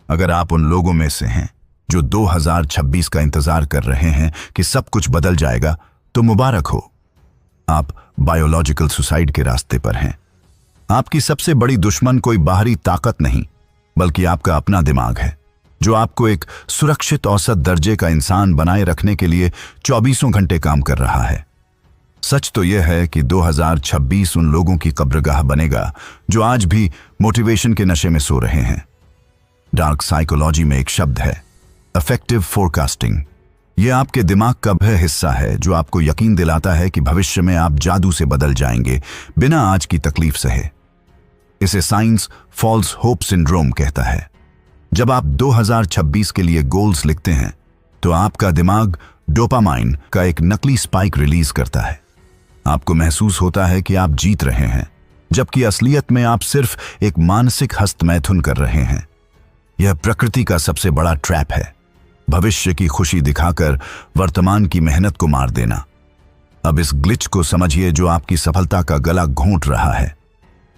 अगर आप उन लोगों में से हैं जो 2026 का इंतजार कर रहे हैं कि सब कुछ बदल जाएगा, तो मुबारक हो। आप बायोलॉजिकल सुसाइड के रास्ते पर हैं। आपकी सबसे बड़ी दुश्मन कोई बाहरी ताकत नहीं, बल्कि आपका अपना दिमाग है, जो आपको एक सुरक्षित औसत दर्जे का इंसान बनाए रखने के लिए 24 घंटे काम कर रहा है। सच तो यह है कि 2026 उन लोगों की कब्रगाह बनेगा जो आज भी मोटिवेशन के नशे में सो रहे हैं। डार्क साइकोलॉजी में एक शब्द है, अफेक्टिव फोरकास्टिंग। यह आपके दिमाग का वह हिस्सा है जो आपको यकीन दिलाता है कि भविष्य में आप जादू से बदल जाएंगे बिना आज की तकलीफ सहे। इसे साइंस फॉल्स होप सिंड्रोम कहता है। जब आप 2026 के लिए गोल्स लिखते हैं तो आपका दिमाग डोपामाइन का एक नकली स्पाइक रिलीज करता है। आपको महसूस होता है कि आप जीत रहे हैं, जबकि असलियत में आप सिर्फ एक मानसिक हस्तमैथुन कर रहे हैं। यह प्रकृति का सबसे बड़ा ट्रैप है, भविष्य की खुशी दिखाकर वर्तमान की मेहनत को मार देना। अब इस ग्लिच को समझिए जो आपकी सफलता का गला घोंट रहा है।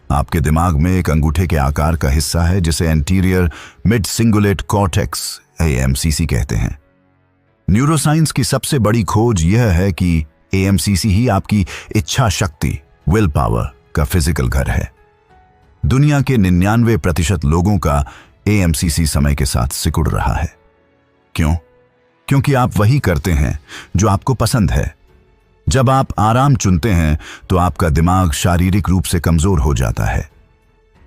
आपके दिमाग में एक अंगूठे के आकार का हिस्सा है जिसे anterior mid cingulate cortex AMCC कहते हैं। न्यूरोसाइंस की सबसे बड़ी खोज यह है कि AMCC ही आपकी इच्छा शक्ति, विल पावर का फिजिकल घर है। दुनिया के 99% लोगों का AMCC समय के साथ सिकुड़ रहा है। क्यों? क्योंकि आप वही करते हैं जो आपको पसंद है। जब आप आराम चुनते हैं तो आपका दिमाग शारीरिक रूप से कमजोर हो जाता है।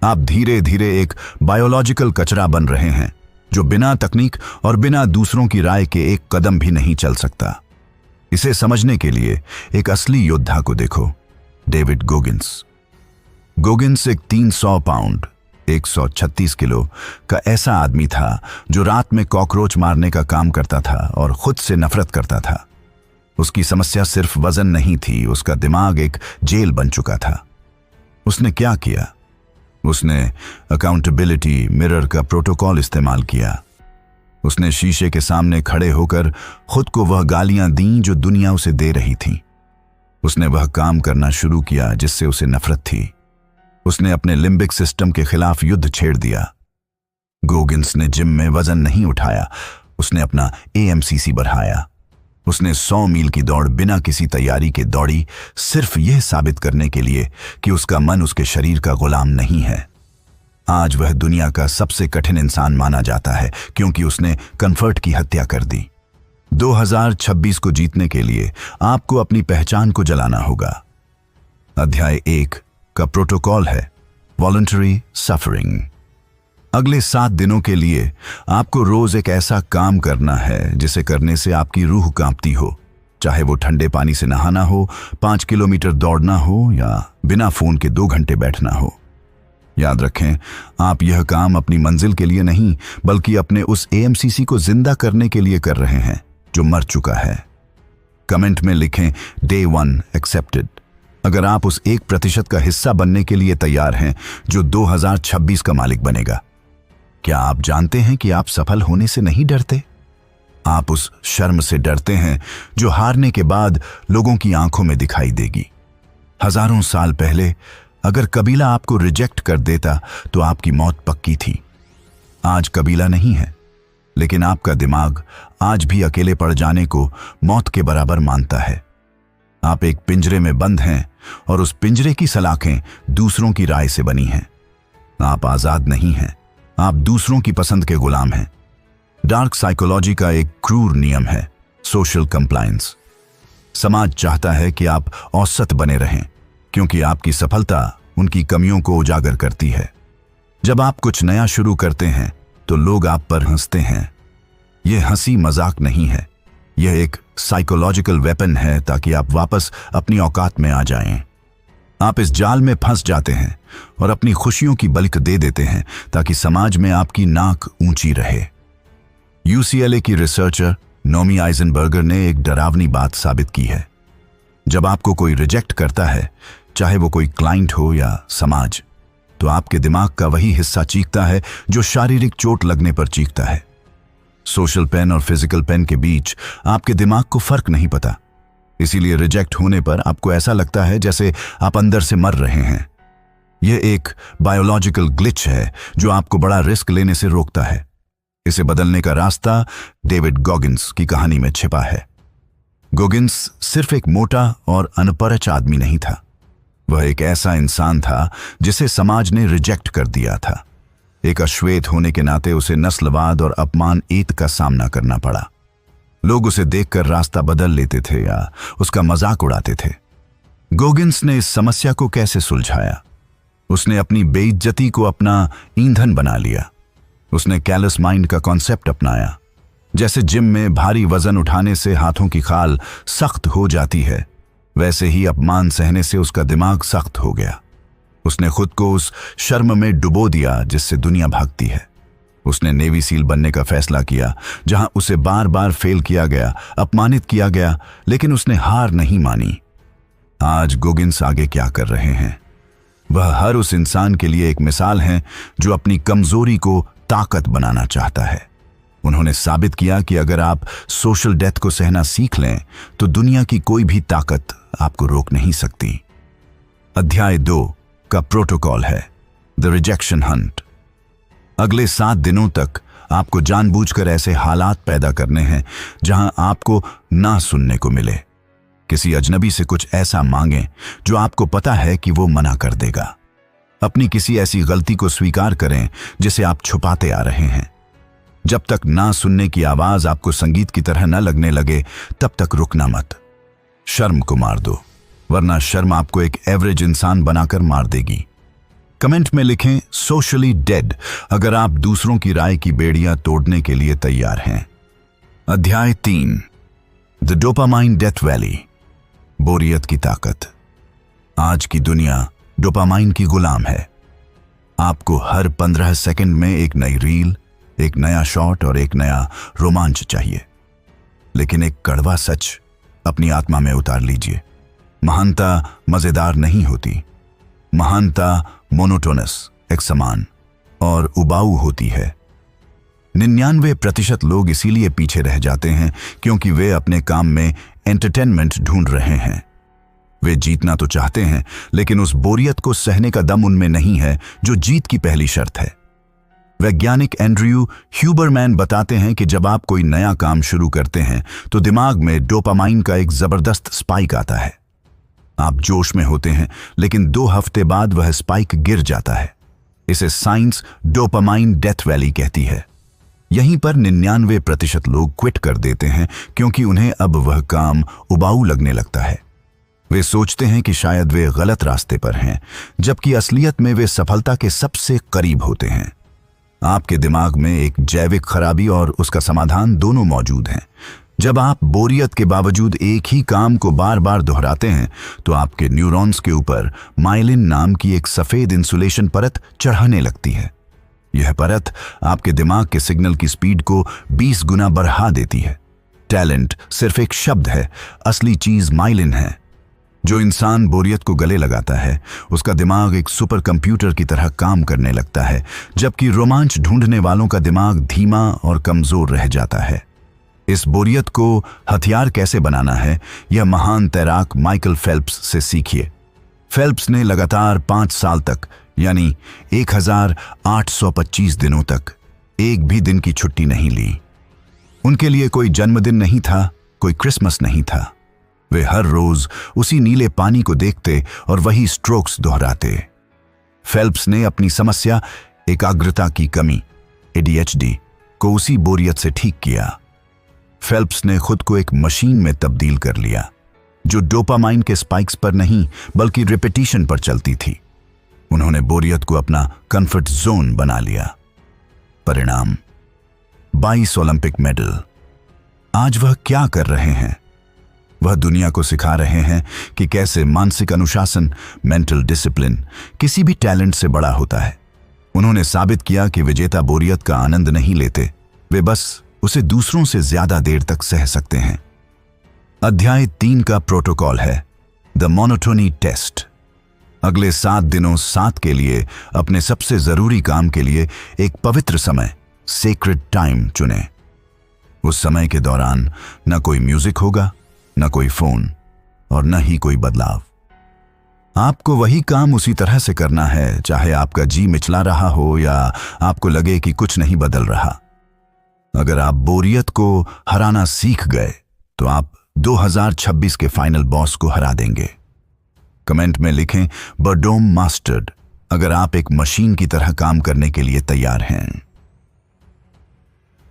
आप धीरे धीरे एक बायोलॉजिकल कचरा बन रहे हैं जो बिना तकनीक और बिना दूसरों की राय के एक कदम भी नहीं चल सकता। इसे समझने के लिए एक असली योद्धा को देखो, डेविड गोगिंस। गोगिंस एक 300 पाउंड 136 किलो का ऐसा आदमी था जो रात में कॉकरोच मारने का काम करता था और खुद से नफरत करता था। उसकी समस्या सिर्फ वजन नहीं थी, उसका दिमाग एक जेल बन चुका था। उसने क्या किया? उसने अकाउंटेबिलिटी मिरर का प्रोटोकॉल इस्तेमाल किया। उसने शीशे के सामने खड़े होकर खुद को वह गालियां दी जो दुनिया उसे दे रही थी। उसने वह काम करना शुरू किया जिससे उसे नफरत थी। उसने अपने लिम्बिक सिस्टम के खिलाफ युद्ध छेड़ दिया। गोगिंस ने जिम में वजन नहीं उठाया, उसने अपना AMCC बढ़ाया। उसने 100 मील की दौड़ बिना किसी तैयारी के दौड़ी, सिर्फ यह साबित करने के लिए कि उसका मन उसके शरीर का गुलाम नहीं है। आज वह दुनिया का सबसे कठिन इंसान माना जाता है क्योंकि उसने कंफर्ट की हत्या कर दी। 2026 को जीतने के लिए आपको अपनी पहचान को जलाना होगा। अध्याय 1 का प्रोटोकॉल है वॉलंटरी सफरिंग। अगले 7 दिनों के लिए आपको रोज एक ऐसा काम करना है जिसे करने से आपकी रूह कांपती हो, चाहे वो ठंडे पानी से नहाना हो, 5 किलोमीटर दौड़ना हो या बिना फोन के 2 घंटे बैठना हो। याद रखें, आप यह काम अपनी मंजिल के लिए नहीं, बल्कि अपने उस AMCC को जिंदा करने के लिए कर रहे हैं जो मर चुका है। कमेंट में लिखें Day 1 एक्सेप्टेड अगर आप उस 1% का हिस्सा बनने के लिए तैयार हैं जो 2026 का मालिक बनेगा। क्या आप जानते हैं कि आप सफल होने से नहीं डरते? आप उस शर्म से डरते हैं जो हारने के बाद लोगों की आंखों में दिखाई देगी। हजारों साल पहले अगर कबीला आपको रिजेक्ट कर देता तो आपकी मौत पक्की थी। आज कबीला नहीं है, लेकिन आपका दिमाग आज भी अकेले पड़ जाने को मौत के बराबर मानता है। आप एक पिंजरे में बंद हैं और उस पिंजरे की सलाखें दूसरों की राय से बनी हैं। आप आजाद नहीं हैं, आप दूसरों की पसंद के गुलाम हैं। डार्क साइकोलॉजी का एक क्रूर नियम है सोशल कंप्लायंस। समाज चाहता है कि आप औसत बने रहें क्योंकि आपकी सफलता उनकी कमियों को उजागर करती है। जब आप कुछ नया शुरू करते हैं तो लोग आप पर हंसते हैं। यह हंसी मजाक नहीं है, यह एक साइकोलॉजिकल वेपन है ताकि आप वापस अपनी औकात में आ जाएं। आप इस जाल में फंस जाते हैं और अपनी खुशियों की बलिक दे देते हैं ताकि समाज में आपकी नाक ऊंची रहे। UCLA की रिसर्चर नोमी आइजनबर्गर ने एक डरावनी बात साबित की है। जब आपको कोई रिजेक्ट करता है, चाहे वो कोई क्लाइंट हो या समाज, तो आपके दिमाग का वही हिस्सा चीखता है जो शारीरिक चोट लगने पर चीखता है। सोशल पेन और फिजिकल पेन के बीच आपके दिमाग को फर्क नहीं पता। इसीलिए रिजेक्ट होने पर आपको ऐसा लगता है जैसे आप अंदर से मर रहे हैं। यह एक बायोलॉजिकल ग्लिच है जो आपको बड़ा रिस्क लेने से रोकता है। इसे बदलने का रास्ता डेविड गॉगिन्स की कहानी में छिपा है। गॉगिन्स सिर्फ एक मोटा और अनपढ़ आदमी नहीं था, वह एक ऐसा इंसान था जिसे समाज ने रिजेक्ट कर दिया था। एक अश्वेत होने के नाते उसे नस्लवाद और अपमान ईद का सामना करना पड़ा। लोग उसे देखकर रास्ता बदल लेते थे या उसका मजाक उड़ाते थे। गॉगिन्स ने इस समस्या को कैसे सुलझाया? उसने अपनी बेइज्जती को अपना ईंधन बना लिया। उसने कैलस माइंड का कॉन्सेप्ट अपनाया। जैसे जिम में भारी वजन उठाने से हाथों की खाल सख्त हो जाती है, वैसे ही अपमान सहने से उसका दिमाग सख्त हो गया। उसने खुद को उस शर्म में डुबो दिया जिससे दुनिया भागती है। उसने नेवी सील बनने का फैसला किया, जहां उसे बार बार फेल किया गया, अपमानित किया गया, लेकिन उसने हार नहीं मानी। आज गॉगिन्स आगे क्या कर रहे हैं? वह हर उस इंसान के लिए एक मिसाल हैं जो अपनी कमजोरी को ताकत बनाना चाहता है। उन्होंने साबित किया कि अगर आप सोशल डेथ को सहना सीख लें तो दुनिया की कोई भी ताकत आपको रोक नहीं सकती। अध्याय 2 का प्रोटोकॉल है द रिजेक्शन हंट। अगले 7 दिनों तक आपको जानबूझकर ऐसे हालात पैदा करने हैं जहां आपको ना सुनने को मिले। किसी अजनबी से कुछ ऐसा मांगें जो आपको पता है कि वो मना कर देगा। अपनी किसी ऐसी गलती को स्वीकार करें जिसे आप छुपाते आ रहे हैं। जब तक ना सुनने की आवाज आपको संगीत की तरह न लगने लगे, तब तक रुकना मत। शर्म को मार दो, वरना शर्म आपको एक एवरेज इंसान बनाकर मार देगी। कमेंट में लिखें सोशली डेड अगर आप दूसरों की राय की बेड़ियां तोड़ने के लिए तैयार हैं। अध्याय 3 द डोपामाइन डेथ वैली। बोरियत की ताकत। आज की दुनिया डोपामाइन की गुलाम है। आपको हर 15 सेकंड में एक नई रील, एक नया शॉट और एक नया रोमांच चाहिए। लेकिन एक कड़वा सच अपनी आत्मा में उतार लीजिए। महानता मजेदार नहीं होती। महानता मोनोटोनस, एक समान और उबाऊ होती है। 99% लोग इसीलिए पीछे रह जाते हैं क्योंकि वे अपने काम में एंटरटेनमेंट ढूंढ रहे हैं। वे जीतना तो चाहते हैं, लेकिन उस बोरियत को सहने का दम उनमें नहीं है जो जीत की पहली शर्त है। वैज्ञानिक एंड्रयू ह्यूबरमैन बताते हैं कि जब आप कोई नया काम शुरू करते हैं तो दिमाग में डोपामाइन का एक जबरदस्त स्पाइक आता है। आप जोश में होते हैं, लेकिन 2 हफ्ते बाद वह स्पाइक गिर जाता है। इसे साइंस डोपामाइन डेथ वैली कहती है। यहीं पर 99% लोग क्विट कर देते हैं क्योंकि उन्हें अब वह काम उबाऊ लगने लगता है। वे सोचते हैं कि शायद वे गलत रास्ते पर हैं, जबकि असलियत में वे सफलता के सबसे करीब होते हैं। आपके दिमाग में एक जैविक खराबी और उसका समाधान दोनों मौजूद हैं। जब आप बोरियत के बावजूद एक ही काम को बार बार दोहराते हैं तो आपके न्यूरॉन्स के ऊपर माइलिन नाम की एक सफेद इंसुलेशन परत चढ़ाने लगती है। यह परत आपके दिमाग के सिग्नल की स्पीड को 20 गुना बढ़ा देती है। टैलेंट सिर्फ एक शब्द है, असली चीज माइलिन है। जो इंसान बोरियत को गले लगाता है उसका दिमाग एक सुपर कंप्यूटर की तरह काम करने लगता है, जबकि रोमांच ढूंढने वालों का दिमाग धीमा और कमजोर रह जाता है। इस बोरियत को हथियार कैसे बनाना है, यह महान तैराक माइकल फेल्प्स से सीखिए। फेल्प्स ने लगातार 5 साल तक, यानी 1825 दिनों तक एक भी दिन की छुट्टी नहीं ली। उनके लिए कोई जन्मदिन नहीं था, कोई क्रिसमस नहीं था। वे हर रोज उसी नीले पानी को देखते और वही स्ट्रोक्स दोहराते। फेल्प्स ने अपनी समस्या एकाग्रता की कमी, ADHD, को उसी बोरियत से ठीक किया। फेल्प्स ने खुद को एक मशीन में तब्दील कर लिया जो डोपामाइन के स्पाइक्स पर नहीं बल्कि रिपीटिशन पर चलती थी। उन्होंने बोरियत को अपना कंफर्ट जोन बना लिया। परिणाम 22 ओलंपिक मेडल। आज वह क्या कर रहे हैं? वह दुनिया को सिखा रहे हैं कि कैसे मानसिक अनुशासन, मेंटल डिसिप्लिन किसी भी टैलेंट से बड़ा होता है। उन्होंने साबित किया कि विजेता बोरियत का आनंद नहीं लेते, वे बस उसे दूसरों से ज्यादा देर तक सह सकते हैं। अध्याय 3 का प्रोटोकॉल है द मोनोटोनी टेस्ट। अगले 7 दिनों 7 के लिए अपने सबसे जरूरी काम के लिए एक पवित्र समय, सेक्रेड टाइम चुनें। उस समय के दौरान न कोई म्यूजिक होगा, न कोई फोन और न ही कोई बदलाव। आपको वही काम उसी तरह से करना है, चाहे आपका जी मिचला रहा हो या आपको लगे कि कुछ नहीं बदल रहा। अगर आप बोरियत को हराना सीख गए तो आप 2026 के फाइनल बॉस को हरा देंगे। कमेंट में लिखें बर्डोम मास्टर्ड अगर आप एक मशीन की तरह काम करने के लिए तैयार हैं।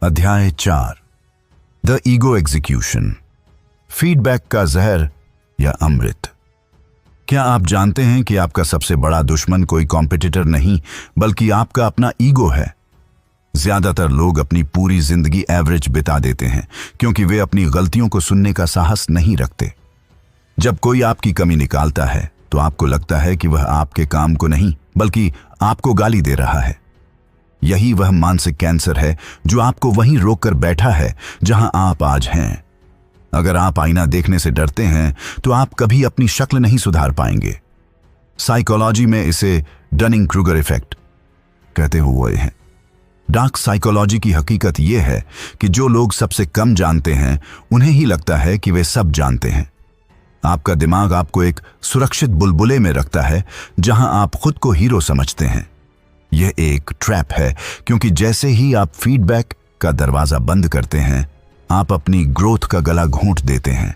अध्याय 4 द ईगो एग्जीक्यूशन, फीडबैक का जहर या अमृत। क्या आप जानते हैं कि आपका सबसे बड़ा दुश्मन कोई कॉम्पिटिटर नहीं बल्कि आपका अपना ईगो है। ज्यादातर लोग अपनी पूरी जिंदगी एवरेज बिता देते हैं क्योंकि वे अपनी गलतियों को सुनने का साहस नहीं रखते। जब कोई आपकी कमी निकालता है तो आपको लगता है कि वह आपके काम को नहीं बल्कि आपको गाली दे रहा है। यही वह मानसिक कैंसर है जो आपको वहीं रोककर बैठा है जहां आप आज हैं। अगर आप आईना देखने से डरते हैं तो आप कभी अपनी शक्ल नहीं सुधार पाएंगे। साइकोलॉजी में इसे डनिंग क्रूगर इफेक्ट कहते हुए हैं। डार्क साइकोलॉजी की हकीकत यह है कि जो लोग सबसे कम जानते हैं उन्हें ही लगता है कि वे सब जानते हैं। आपका दिमाग आपको एक सुरक्षित बुलबुले में रखता है जहां आप खुद को हीरो समझते हैं। यह एक ट्रैप है क्योंकि जैसे ही आप फीडबैक का दरवाजा बंद करते हैं आप अपनी ग्रोथ का गला घोंट देते हैं।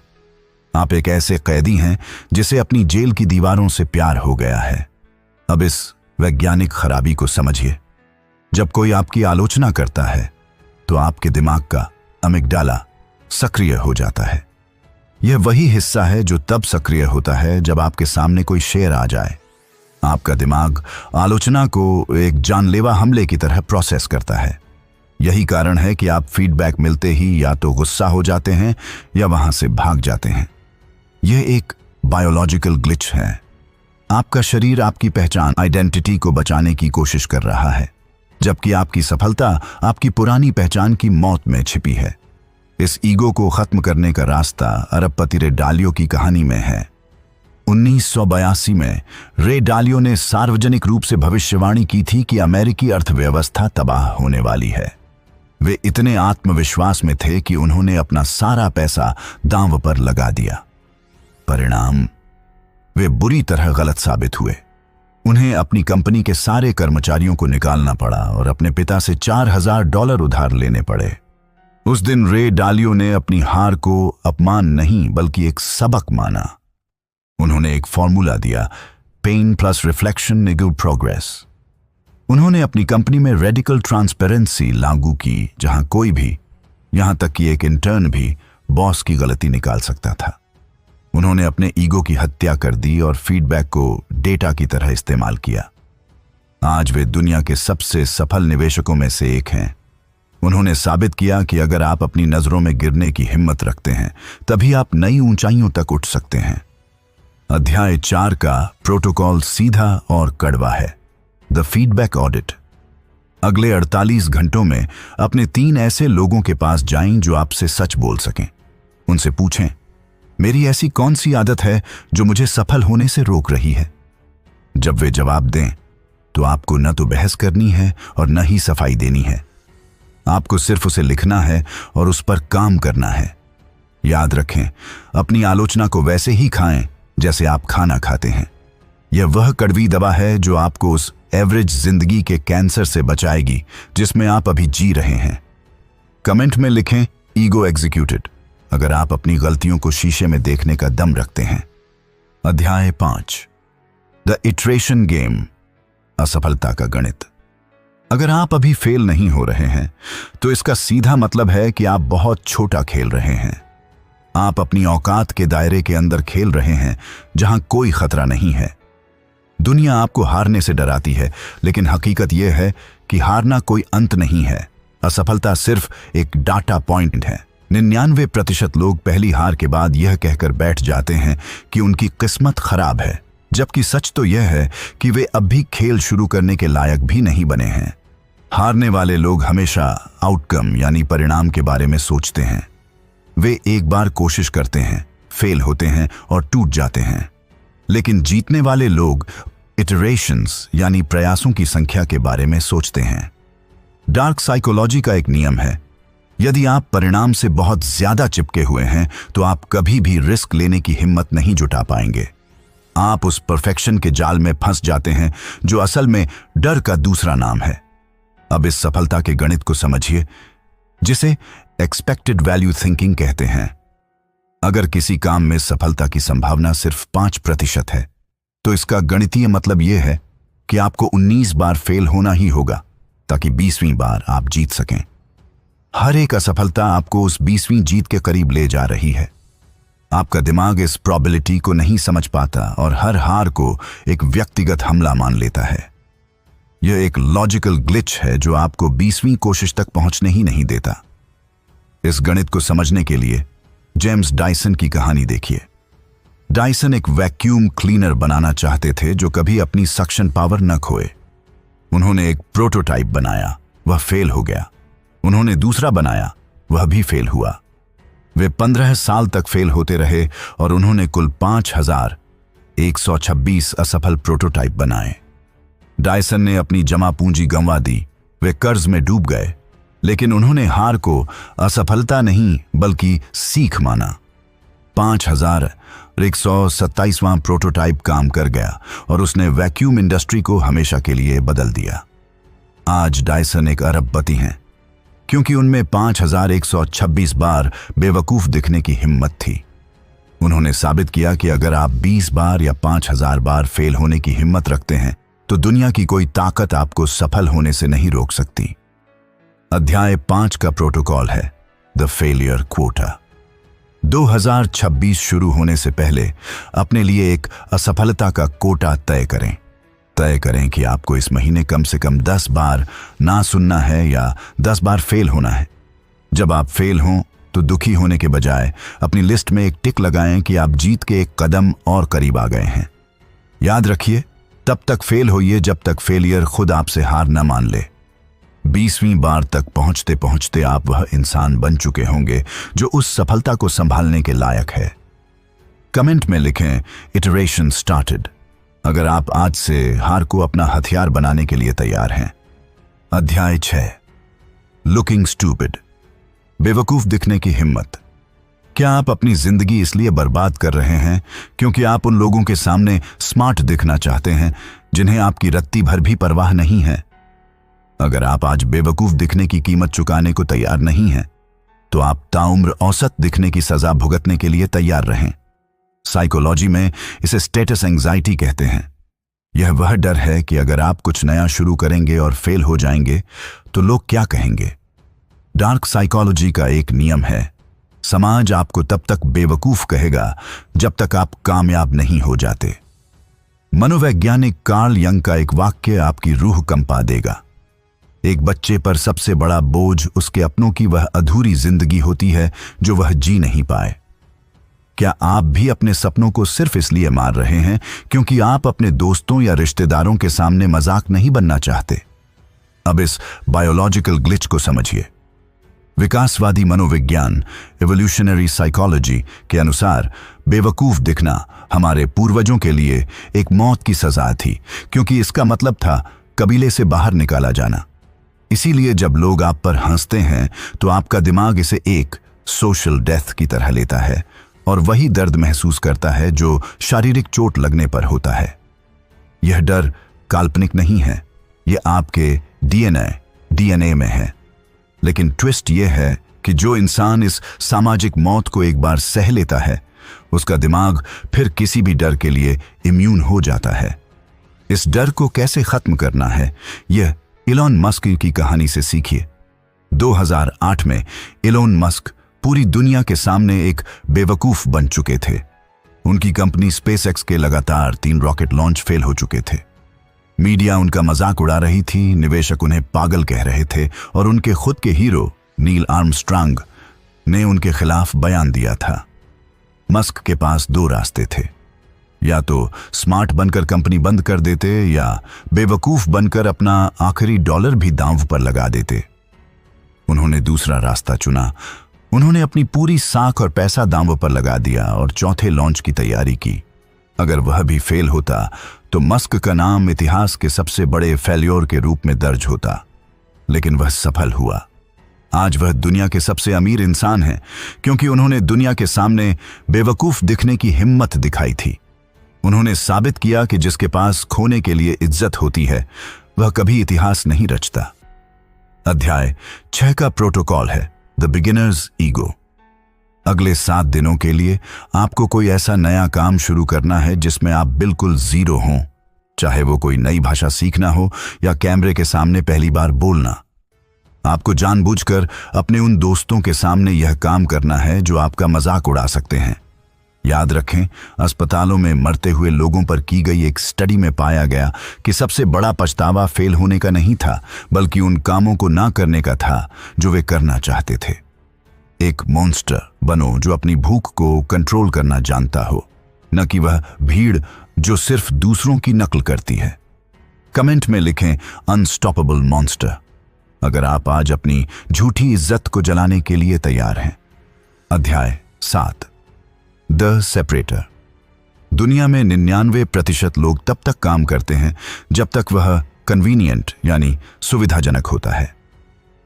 आप एक ऐसे कैदी हैं जिसे अपनी जेल की दीवारों से प्यार हो गया है। अब इस वैज्ञानिक खराबी को समझिए। जब कोई आपकी आलोचना करता है तो आपके दिमाग का अमिगडाला सक्रिय हो जाता है। यह वही हिस्सा है जो तब सक्रिय होता है जब आपके सामने कोई शेर आ जाए। आपका दिमाग आलोचना को एक जानलेवा हमले की तरह प्रोसेस करता है। यही कारण है कि आप फीडबैक मिलते ही या तो गुस्सा हो जाते हैं या वहां से भाग जाते हैं। यह एक बायोलॉजिकल ग्लिच है। आपका शरीर आपकी पहचान आइडेंटिटी को बचाने की कोशिश कर रहा है, जबकि आपकी सफलता आपकी पुरानी पहचान की मौत में छिपी है। इस ईगो को खत्म करने का रास्ता अरबपति रे डालियो की कहानी में है। 1982 में रे डालियो ने सार्वजनिक रूप से भविष्यवाणी की थी कि अमेरिकी अर्थव्यवस्था तबाह होने वाली है। वे इतने आत्मविश्वास में थे कि उन्होंने अपना सारा पैसा दांव पर लगा दिया। परिणाम, वे बुरी तरह गलत साबित हुए। उन्हें अपनी कंपनी के सारे कर्मचारियों को निकालना पड़ा और अपने पिता से $4000 उधार लेने पड़े। उस दिन रे डालियो ने अपनी हार को अपमान नहीं बल्कि एक सबक माना। उन्होंने एक फॉर्मूला दिया, pain plus reflection equal progress. उन्होंने अपनी कंपनी में रेडिकल ट्रांसपेरेंसी लागू की, जहां कोई भी, यहां तक कि एक इंटर्न भी, बॉस की गलती निकाल सकता था। उन्होंने अपने ईगो की हत्या कर दी और फीडबैक को डेटा की तरह इस्तेमाल किया। आज वे दुनिया के सबसे सफल निवेशकों में से एक हैं। उन्होंने साबित किया कि अगर आप अपनी नजरों में गिरने की हिम्मत रखते हैं तभी आप नई ऊंचाइयों तक उठ सकते हैं। अध्याय 4 का प्रोटोकॉल सीधा और कड़वा है, द फीडबैक ऑडिट। अगले 48 घंटों में अपने 3 ऐसे लोगों के पास जाएं जो आपसे सच बोल सकें। उनसे पूछें, मेरी ऐसी कौन सी आदत है जो मुझे सफल होने से रोक रही है? जब वे जवाब दें तो आपको न तो बहस करनी है और न ही सफाई देनी है। आपको सिर्फ उसे लिखना है और उस पर काम करना है। याद रखें, अपनी आलोचना को वैसे ही खाएं जैसे आप खाना खाते हैं। यह वह कड़वी दवा है जो आपको उस एवरेज जिंदगी के कैंसर से बचाएगी जिसमें आप अभी जी रहे हैं। कमेंट में लिखें ईगो एग्जीक्यूटेड अगर आप अपनी गलतियों को शीशे में देखने का दम रखते हैं। अध्याय 5 द इटरेशन गेम, असफलता का गणित। अगर आप अभी फेल नहीं हो रहे हैं तो इसका सीधा मतलब है कि आप बहुत छोटा खेल रहे हैं। आप अपनी औकात के दायरे के अंदर खेल रहे हैं जहां कोई खतरा नहीं है। दुनिया आपको हारने से डराती है, लेकिन हकीकत यह है कि हारना कोई अंत नहीं है। असफलता सिर्फ एक डाटा पॉइंट है। 99% लोग पहली हार के बाद यह कहकर बैठ जाते हैं कि उनकी किस्मत खराब है, जबकि सच तो यह है कि वे अब भी खेल शुरू करने के लायक भी नहीं बने हैं। हारने वाले लोग हमेशा आउटकम यानी परिणाम के बारे में सोचते हैं। वे एक बार कोशिश करते हैं, फेल होते हैं और टूट जाते हैं। लेकिन जीतने वाले लोग इटरेशंस यानी प्रयासों की संख्या के बारे में सोचते हैं। डार्क साइकोलॉजी का एक नियम है, यदि आप परिणाम से बहुत ज्यादा चिपके हुए हैं तो आप कभी भी रिस्क लेने की हिम्मत नहीं जुटा पाएंगे। आप उस परफेक्शन के जाल में फंस जाते हैं जो असल में डर का दूसरा नाम है। अब इस सफलता के गणित को समझिए। जिसे एक्सपेक्टेड वैल्यू थिंकिंग कहते हैं। अगर किसी काम में सफलता की संभावना सिर्फ 5% है, तो इसका गणितीय मतलब यह है कि आपको 19 बार फेल होना ही होगा ताकि 20वीं बार आप जीत सकें। हर एक असफलता आपको उस 20वीं जीत के करीब ले जा रही है। आपका दिमाग इस प्रोबेबिलिटी को नहीं समझ पाता और हर हार को एक व्यक्तिगत हमला मान लेता है। यह एक लॉजिकल ग्लिच है जो आपको 20वीं कोशिश तक पहुंचने ही नहीं देता। इस गणित को समझने के लिए जेम्स डायसन की कहानी देखिए। डायसन एक वैक्यूम क्लीनर बनाना चाहते थे जो कभी अपनी सक्शन पावर न खोए। उन्होंने एक प्रोटोटाइप बनाया, वह फेल हो गया। उन्होंने दूसरा बनाया, वह भी फेल हुआ। वे 15 साल तक फेल होते रहे और उन्होंने कुल 5126 असफल प्रोटोटाइप बनाए। डायसन ने अपनी जमा पूंजी गंवा दी, वे कर्ज में डूब गए, लेकिन उन्होंने हार को असफलता नहीं बल्कि सीख माना। 5127वां प्रोटोटाइप काम कर गया और उसने वैक्यूम इंडस्ट्री को हमेशा के लिए बदल दिया। आज डायसन एक अरबपति हैं क्योंकि उनमें 5126 बार बेवकूफ दिखने की हिम्मत थी। उन्होंने साबित किया कि अगर आप 20 बार या 5000 बार फेल होने की हिम्मत रखते हैं तो दुनिया की कोई ताकत आपको सफल होने से नहीं रोक सकती। अध्याय 5 का प्रोटोकॉल है द फेलियर क्वोटा। 2026 शुरू होने से पहले अपने लिए एक असफलता का कोटा तय करें। तय करें कि आपको इस महीने कम से कम 10 बार ना सुनना है या 10 बार फेल होना है। जब आप फेल हों तो दुखी होने के बजाय अपनी लिस्ट में एक टिक लगाएं कि आप जीत के एक कदम और करीब आ गए हैं। याद रखिए, तब तक फेल होइए जब तक फेलियर खुद आपसे हार न मान ले। 20वीं बार तक पहुंचते पहुंचते आप वह इंसान बन चुके होंगे जो उस सफलता को संभालने के लायक है। कमेंट में लिखें इटरेशन स्टार्टेड अगर आप आज से हार को अपना हथियार बनाने के लिए तैयार हैं। अध्याय 6 लुकिंग स्टूपिड, बेवकूफ दिखने की हिम्मत। क्या आप अपनी जिंदगी इसलिए बर्बाद कर रहे हैं क्योंकि आप उन लोगों के सामने स्मार्ट दिखना चाहते हैं जिन्हें आपकी रत्ती भर भी परवाह नहीं है? अगर आप आज बेवकूफ दिखने की कीमत चुकाने को तैयार नहीं हैं, तो आप ताउम्र औसत दिखने की सजा भुगतने के लिए तैयार रहें। साइकोलॉजी में इसे स्टेटस एंजाइटी कहते हैं। यह वह डर है कि अगर आप कुछ नया शुरू करेंगे और फेल हो जाएंगे तो लोग क्या कहेंगे। डार्क साइकोलॉजी का एक नियम है, समाज आपको तब तक बेवकूफ कहेगा जब तक आप कामयाब नहीं हो जाते। मनोवैज्ञानिक कार्ल यंग का एक वाक्य आपकी रूह कंपा देगा। एक बच्चे पर सबसे बड़ा बोझ उसके अपनों की वह अधूरी जिंदगी होती है जो वह जी नहीं पाए। क्या आप भी अपने सपनों को सिर्फ इसलिए मार रहे हैं क्योंकि आप अपने दोस्तों या रिश्तेदारों के सामने मजाक नहीं बनना चाहते? अब इस बायोलॉजिकल ग्लिच को समझिए। विकासवादी मनोविज्ञान एवोल्यूशनरी साइकोलॉजी के अनुसार बेवकूफ दिखना हमारे पूर्वजों के लिए एक मौत की सजा थी, क्योंकि इसका मतलब था कबीले से बाहर निकाला जाना। इसीलिए जब लोग आप पर हंसते हैं तो आपका दिमाग इसे एक सोशल डेथ की तरह लेता है और वही दर्द महसूस करता है जो शारीरिक चोट लगने पर होता है। यह डर काल्पनिक नहीं है, यह आपके डीएनए में है। लेकिन ट्विस्ट यह है कि जो इंसान इस सामाजिक मौत को एक बार सह लेता है, उसका दिमाग फिर किसी भी डर के लिए इम्यून हो जाता है। इस डर को कैसे खत्म करना है, यह इलॉन मस्क की कहानी से सीखिए। 2008 में इलॉन मस्क पूरी दुनिया के सामने एक बेवकूफ बन चुके थे। उनकी कंपनी स्पेसएक्स के लगातार 3 रॉकेट लॉन्च फेल हो चुके थे। मीडिया उनका मजाक उड़ा रही थी, निवेशक उन्हें पागल कह रहे थे और उनके खुद के हीरो नील आर्मस्ट्रांग ने उनके खिलाफ बयान दिया था। मस्क के पास 2 रास्ते थे, या तो स्मार्ट बनकर कंपनी बंद कर देते या बेवकूफ बनकर अपना आखिरी डॉलर भी दांव पर लगा देते। उन्होंने दूसरा रास्ता चुना। उन्होंने अपनी पूरी साख और पैसा दांव पर लगा दिया और चौथे लॉन्च की तैयारी की। अगर वह भी फेल होता तो मस्क का नाम इतिहास के सबसे बड़े फेल्योर के रूप में दर्ज होता, लेकिन वह सफल हुआ। आज वह दुनिया के सबसे अमीर इंसान हैं क्योंकि उन्होंने दुनिया के सामने बेवकूफ दिखने की हिम्मत दिखाई थी। उन्होंने साबित किया कि जिसके पास खोने के लिए इज्जत होती है वह कभी इतिहास नहीं रचता। अध्याय 6 का प्रोटोकॉल है द बिगिनर्स ईगो। अगले 7 दिनों के लिए आपको कोई ऐसा नया काम शुरू करना है जिसमें आप बिल्कुल जीरो हों, चाहे वो कोई नई भाषा सीखना हो या कैमरे के सामने पहली बार बोलना। आपको जानबूझकर अपने उन दोस्तों के सामने यह काम करना है जो आपका मजाक उड़ा सकते हैं। याद रखें, अस्पतालों में मरते हुए लोगों पर की गई एक स्टडी में पाया गया कि सबसे बड़ा पछतावा फेल होने का नहीं था, बल्कि उन कामों को ना करने का था जो वे करना चाहते थे। एक मॉन्स्टर बनो जो अपनी भूख को कंट्रोल करना जानता हो, न कि वह भीड़ जो सिर्फ दूसरों की नकल करती है। कमेंट में लिखें अनस्टॉपेबल मॉन्स्टर अगर आप आज अपनी झूठी इज्जत को जलाने के लिए तैयार हैं। अध्याय 7, द सेपरेटर। दुनिया में 99% लोग तब तक काम करते हैं जब तक वह कन्वीनियंट यानी सुविधाजनक होता है।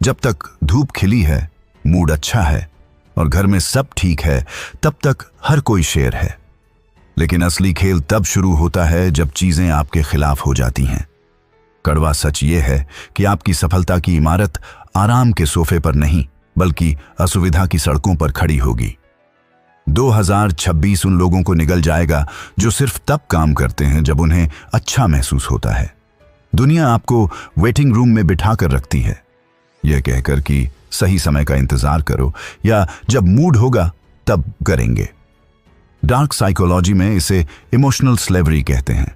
जब तक धूप खिली है, मूड अच्छा है और घर में सब ठीक है, तब तक हर कोई शेर है। लेकिन असली खेल तब शुरू होता है जब चीजें आपके खिलाफ हो जाती हैं। कड़वा सच यह है कि आपकी सफलता की इमारत आराम के सोफे पर नहीं, बल्कि असुविधा की सड़कों पर खड़ी होगी। 2026 उन लोगों को निगल जाएगा जो सिर्फ तब काम करते हैं जब उन्हें अच्छा महसूस होता है। दुनिया आपको वेटिंग रूम में बिठा कर रखती है, यह कहकर कि सही समय का इंतजार करो या जब मूड होगा तब करेंगे। डार्क साइकोलॉजी में इसे इमोशनल स्लेवरी कहते हैं।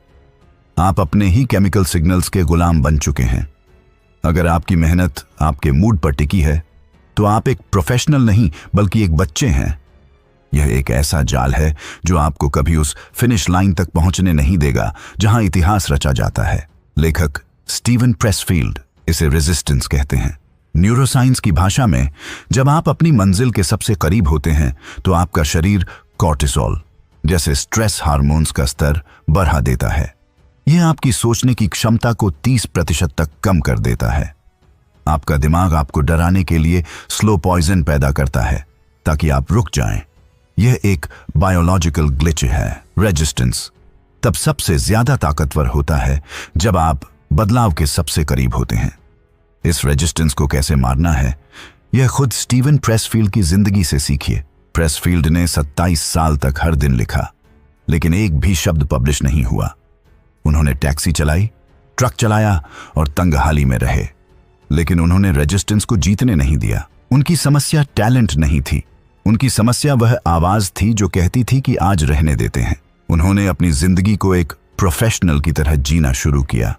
आप अपने ही केमिकल सिग्नल्स के गुलाम बन चुके हैं। अगर आपकी मेहनत आपके मूड पर टिकी है तो आप एक प्रोफेशनल नहीं बल्कि एक बच्चे हैं। यह एक ऐसा जाल है जो आपको कभी उस फिनिश लाइन तक पहुंचने नहीं देगा जहां इतिहास रचा जाता है। लेखक स्टीवन प्रेसफील्ड इसे रेजिस्टेंस कहते हैं। न्यूरोसाइंस की भाषा में जब आप अपनी मंजिल के सबसे करीब होते हैं तो आपका शरीर कॉर्टिसोल जैसे स्ट्रेस हार्मोन्स का स्तर बढ़ा देता है। यह आपकी सोचने की क्षमता को 30% तक कम कर देता है। आपका दिमाग आपको डराने के लिए स्लो पॉइजन पैदा करता है ताकि आप रुक जाएं। यह एक बायोलॉजिकल ग्लिच है। रेजिस्टेंस तब सबसे ज्यादा ताकतवर होता है जब आप बदलाव के सबसे करीब होते हैं। इस रेजिस्टेंस को कैसे मारना है, यह खुद स्टीवन प्रेसफील्ड की जिंदगी से सीखिए। प्रेसफील्ड ने 27 साल तक हर दिन लिखा, लेकिन एक भी शब्द पब्लिश नहीं हुआ। उन्होंने टैक्सी चलाई, ट्रक चलाया और तंगहाली में रहे, लेकिन उन्होंने रेजिस्टेंस को जीतने नहीं दिया। उनकी समस्या टैलेंट नहीं थी, उनकी समस्या वह आवाज थी जो कहती थी कि आज रहने देते हैं। उन्होंने अपनी जिंदगी को एक प्रोफेशनल की तरह जीना शुरू किया।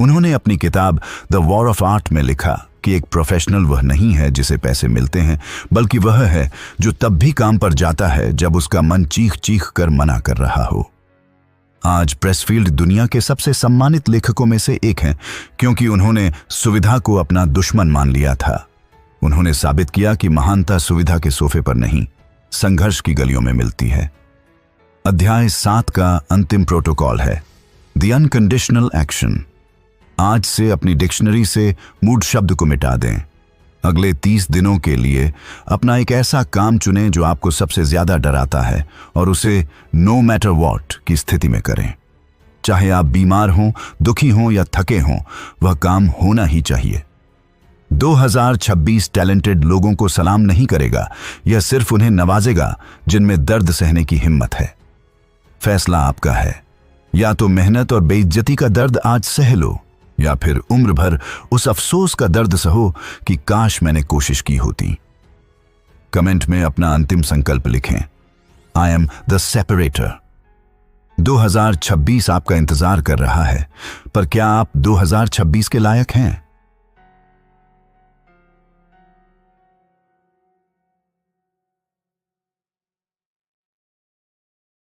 उन्होंने अपनी किताब द वॉर ऑफ आर्ट में लिखा कि एक प्रोफेशनल वह नहीं है जिसे पैसे मिलते हैं, बल्कि वह है जो तब भी काम पर जाता है जब उसका मन चीख चीख कर मना कर रहा हो। आज प्रेसफील्ड दुनिया के सबसे सम्मानित लेखकों में से एक हैं, क्योंकि उन्होंने सुविधा को अपना दुश्मन मान लिया था। उन्होंने साबित किया कि महानता सुविधा के सोफे पर नहीं, संघर्ष की गलियों में मिलती है। अध्याय 7 का अंतिम प्रोटोकॉल है द अनकंडीशनल एक्शन। आज से अपनी डिक्शनरी से मूड शब्द को मिटा दें। अगले 30 दिनों के लिए अपना एक ऐसा काम चुनें जो आपको सबसे ज्यादा डराता है और उसे नो मैटर व्हाट की स्थिति में करें। चाहे आप बीमार हों, दुखी हों या थके हों, वह काम होना ही चाहिए। 2026 टैलेंटेड लोगों को सलाम नहीं करेगा, यह सिर्फ उन्हें नवाजेगा जिनमें दर्द सहने की हिम्मत है। फैसला आपका है, या तो मेहनत और बेइज्जती का दर्द आज सह लो, या फिर उम्र भर उस अफसोस का दर्द सहो कि काश मैंने कोशिश की होती। कमेंट में अपना अंतिम संकल्प लिखें, आई एम द सेपरेटर। 2026 आपका इंतजार कर रहा है, पर क्या आप 2026 के लायक हैं?